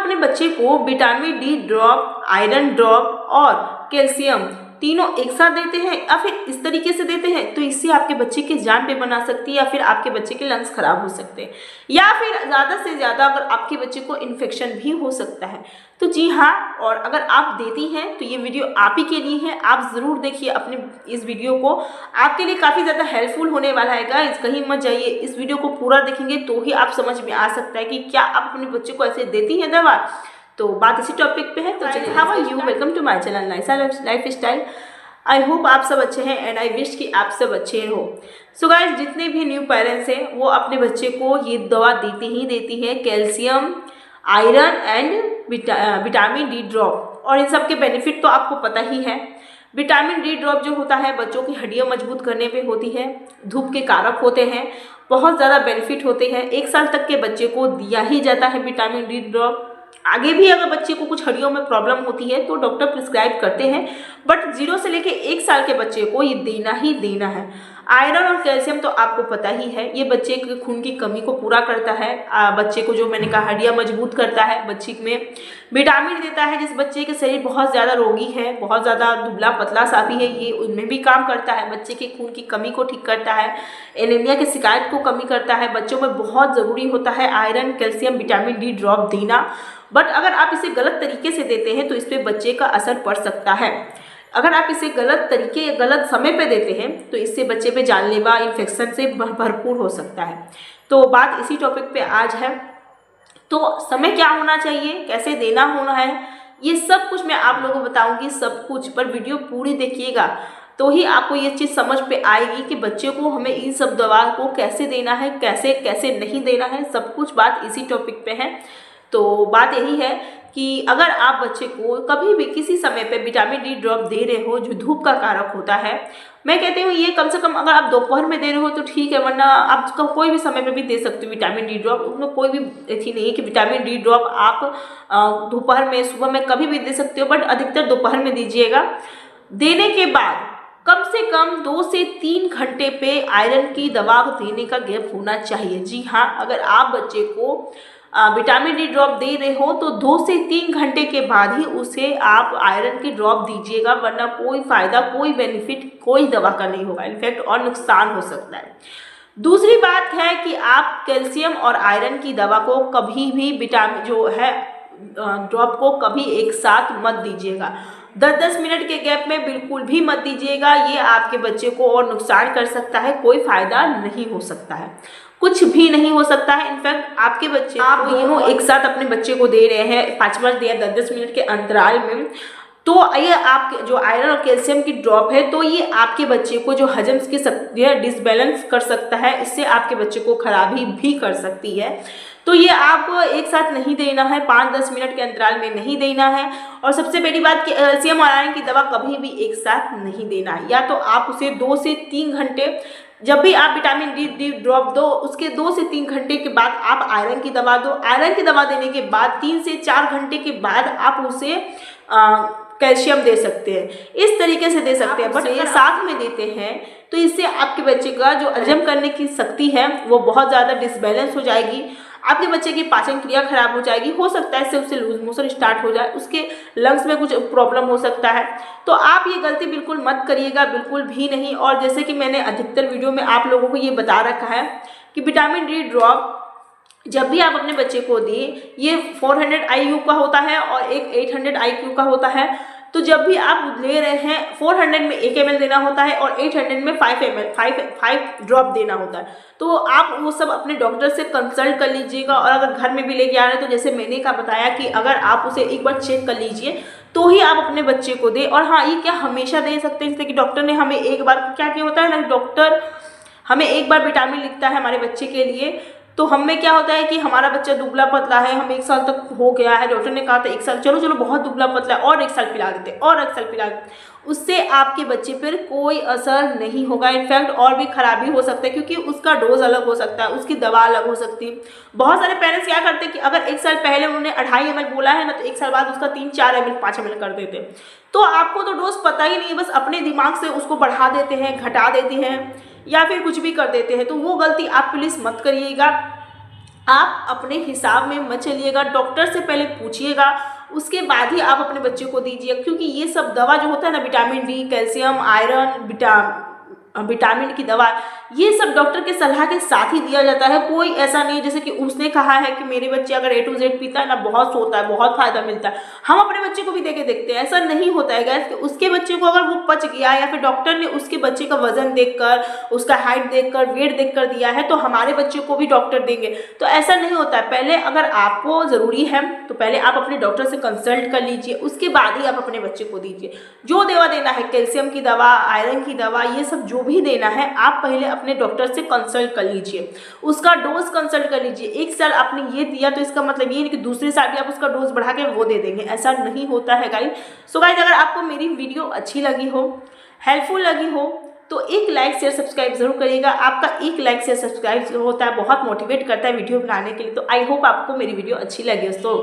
अपने बच्चे को vitamin D drop, iron drop और कैल्शियम तीनों एक साथ देते हैं या फिर इस तरीके से देते हैं, तो इससे आपके बच्चे की जान पे बना सकती है या फिर आपके बच्चे के लंग्स खराब हो सकते हैं, या फिर ज़्यादा से ज़्यादा अगर आपके बच्चे को इन्फेक्शन भी हो सकता है। तो जी हाँ, और अगर आप देती हैं तो ये वीडियो आप ही के लिए है, आप ज़रूर देखिए अपने इस वीडियो को, आपके लिए काफ़ी ज़्यादा हेल्पफुल होने वाला है गाइस। कहीं मत जाइए, इस वीडियो को पूरा देखेंगे तो ही आप समझ में आ सकता है कि क्या आप अपने बच्चे को ऐसे देती हैं दवा। तो बात इसी टॉपिक पे है। तो चलिए, how are you, welcome to my channel Naisa lifestyle. I hope आप सब अच्छे हैं एंड आई विश कि आप सब अच्छे हो। सो गाइस, जितने भी न्यू पेरेंट्स हैं वो अपने बच्चे को ये दवा देती है, calcium, iron and vitamin D drop. और इन सब के बेनिफिट तो आपको पता ही है। विटामिन डी ड्रॉप जो होता है बच्चों की हड्डियां मजबूत करने पे होती है, धूप के कारक होते हैं, बहुत ज़्यादा बेनिफिट होते हैं। 1 साल तक के बच्चे को दिया ही जाता है विटामिन डी ड्रॉप। आगे भी अगर बच्चे को कुछ हड्डियों में प्रॉब्लम होती है तो डॉक्टर प्रिस्क्राइब करते हैं, बट 0 से लेके 1 साल के बच्चे को ये देना ही देना है। आयरन और कैल्शियम तो आपको पता ही है, ये बच्चे के खून की कमी को पूरा करता है, बच्चे को जो मैंने कहा हड्डियां मजबूत करता है, बच्चे में विटामिन देता है। जिस बच्चे के शरीर बहुत ज़्यादा रोगी है, बहुत ज़्यादा दुबला पतला सा भी है, ये उनमें भी काम करता है, बच्चे के खून की कमी को ठीक करता है, एनीमिया की शिकायत को कमी करता है। बच्चों में बहुत ज़रूरी होता है iron, calcium, vitamin D drop देना, बट अगर आप इसे गलत तरीके से देते हैं तो इस पर बच्चे का असर पड़ सकता है। अगर आप इसे गलत तरीके या गलत समय पे देते हैं तो इससे बच्चे पे जानलेवा इन्फेक्शन से भरपूर हो सकता है। तो बात इसी टॉपिक पे आज है। तो समय क्या होना चाहिए, कैसे देना होना है, ये सब कुछ मैं आप लोगों को बताऊंगी, सब कुछ, पर वीडियो पूरी देखिएगा तो ही आपको ये चीज़ समझ पे आएगी कि बच्चे को हमें इन सब दवा को कैसे देना है, कैसे कैसे नहीं देना है, सब कुछ बात इसी टॉपिक पे है। तो बात यही है कि अगर आप बच्चे को कभी भी किसी समय पे विटामिन डी ड्रॉप दे रहे हो जो धूप का कारक होता है, मैं कहती हूँ ये कम से कम अगर आप दोपहर में दे रहे हो तो ठीक है, वरना आप कोई भी समय पे भी दे सकते हो विटामिन डी ड्रॉप। उसमें कोई भी ऐसी नहीं है कि विटामिन डी ड्रॉप आप दोपहर में, सुबह में कभी भी दे सकते हो, बट अधिकतर दोपहर में दीजिएगा। देने के बाद कम से कम 2 से 3 घंटे पे आयरन की दवा देने का गैप होना चाहिए। जी हाँ, अगर आप बच्चे को विटामिन डी ड्रॉप दे रहे हो तो 2 से 3 घंटे के बाद ही उसे आप आयरन की ड्रॉप दीजिएगा, वरना कोई फ़ायदा, कोई बेनिफिट कोई दवा का नहीं होगा, इनफैक्ट और नुकसान हो सकता है। दूसरी बात है कि आप कैल्शियम और आयरन की दवा को कभी भी विटामिन जो है ड्रॉप को कभी एक साथ मत दीजिएगा। 10-10 मिनट के गैप में बिल्कुल भी मत दीजिएगा, ये आपके बच्चे को और नुकसान कर सकता है, कोई फ़ायदा नहीं हो सकता है, कुछ भी नहीं हो सकता है। इनफैक्ट आपके बच्चे, आप दोनों एक साथ अपने बच्चे को दे रहे हैं 5-5 या 10-10 मिनट के अंतराल में, तो ये आपके जो आयरन और कैल्शियम की ड्रॉप है तो ये आपके बच्चे को जो हजम की शक्ति है डिसबैलेंस कर सकता है, इससे आपके बच्चे को खराबी भी कर सकती है। तो ये आपको एक साथ नहीं देना है, 5-10 मिनट के अंतराल में नहीं देना है। और सबसे बड़ी बात कि कैल्शियम और आयरन की दवा कभी भी एक साथ नहीं देना है, या तो आप उसे 2 से 3 घंटे, जब भी आप विटामिन डी ड्रॉप दो उसके 2 से 3 घंटे के बाद आप आयरन की दवा दो। आयरन की दवा देने के बाद 3 से 4 घंटे के बाद आप उसे कैल्शियम दे सकते हैं, इस तरीके से दे सकते हैं। बट ये साथ में देते हैं तो इससे आपके बच्चे का जो हजम करने की शक्ति है वो बहुत ज़्यादा डिसबैलेंस हो जाएगी, आपके बच्चे की पाचन क्रिया खराब हो जाएगी, हो सकता है इससे उसे लूज मोशन स्टार्ट हो जाए, उसके लंग्स में कुछ प्रॉब्लम हो सकता है। तो आप ये गलती बिल्कुल मत करिएगा, बिल्कुल भी नहीं। और जैसे कि मैंने अधिकतर वीडियो में आप लोगों को ये बता रखा है कि विटामिन डी ड्रॉप जब भी आप अपने बच्चे को दें, ये 400 IU का होता है और एक 800 IQ का होता है। तो जब भी आप ले रहे हैं 400 में 1 ml देना होता है और 800 में 5 ड्रॉप देना होता है। तो आप वो सब अपने डॉक्टर से कंसल्ट कर लीजिएगा। और अगर घर में भी लेके आ रहे हैं तो जैसे मैंने का बताया कि अगर आप उसे एक बार चेक कर लीजिए तो ही आप अपने बच्चे को दें। और हाँ, ये क्या हमेशा दे सकते हैं, जैसे कि डॉक्टर ने हमें एक बार, क्या होता है ना, डॉक्टर हमें एक बार विटामिन लिखता है हमारे बच्चे के लिए, तो हमें क्या होता है कि हमारा बच्चा दुबला पतला है, हम 1 साल तक हो गया है, डॉक्टर ने कहा था 1 साल, चलो बहुत दुबला पतला है और 1 साल पिला देते और 1 साल पिला देते, उससे आपके बच्चे पर कोई असर नहीं होगा। इनफैक्ट और भी खराबी हो सकता है, क्योंकि उसका डोज अलग हो सकता है, उसकी दवा अलग हो सकती है। बहुत सारे पेरेंट्स क्या करते हैं कि अगर 1 साल पहले उन्होंने 2.5 ml बोला है ना, तो 1 साल बाद उसका 3-4 ml 5 ml कर देते हैं। तो आपको तो डोज पता ही नहीं है, बस अपने दिमाग से उसको बढ़ा देते हैं, घटा देते हैं या फिर कुछ भी कर देते हैं। तो वो गलती आप प्लीज़ मत करिएगा। आप अपने हिसाब में मत चलिएगा, डॉक्टर से पहले पूछिएगा, उसके बाद ही आप अपने बच्चे को दीजिए, क्योंकि ये सब दवा जो होता है ना, vitamin D, calcium, iron, vitamin की दवा, ये सब डॉक्टर के सलाह के साथ ही दिया जाता है। कोई ऐसा नहीं जैसे कि उसने कहा है कि मेरे बच्चे अगर A to Z पीता है ना, बहुत सोता है, बहुत फायदा मिलता है, हम अपने बच्चे को भी देके देखते हैं, ऐसा नहीं होता है गैस। उसके बच्चे को अगर वो पच गया या फिर डॉक्टर ने उसके बच्चे का वजन देखकर, उसका हाइट देखकर, वेट देखकर दिया है, तो हमारे बच्चे को भी डॉक्टर देंगे, तो ऐसा नहीं होता है। पहले अगर आपको ज़रूरी है तो पहले आप अपने डॉक्टर से कंसल्ट कर लीजिए, उसके बाद ही आप अपने बच्चे को दीजिए। जो दवा देना है, कैल्शियम की दवा, आयरन की दवा, ये सब जो भी देना है, आप पहले अपने डॉक्टर से कंसल्ट कर लीजिए, उसका डोज कंसल्ट कर लीजिए। एक साल आपने ये दिया तो इसका मतलब ये नहीं कि दूसरे साल भी आप उसका डोज बढ़ा के वो दे देंगे, ऐसा नहीं होता है गाइस। सो गाइस, अगर आपको मेरी वीडियो अच्छी लगी हो, हेल्पफुल लगी हो, तो एक लाइक शेयर सब्सक्राइब जरूर करिएगा। आपका एक लाइक शेयर सब्सक्राइब होता है बहुत मोटिवेट करता है वीडियो बनाने के लिए। तो आई होप आपको मेरी वीडियो अच्छी लगी। तो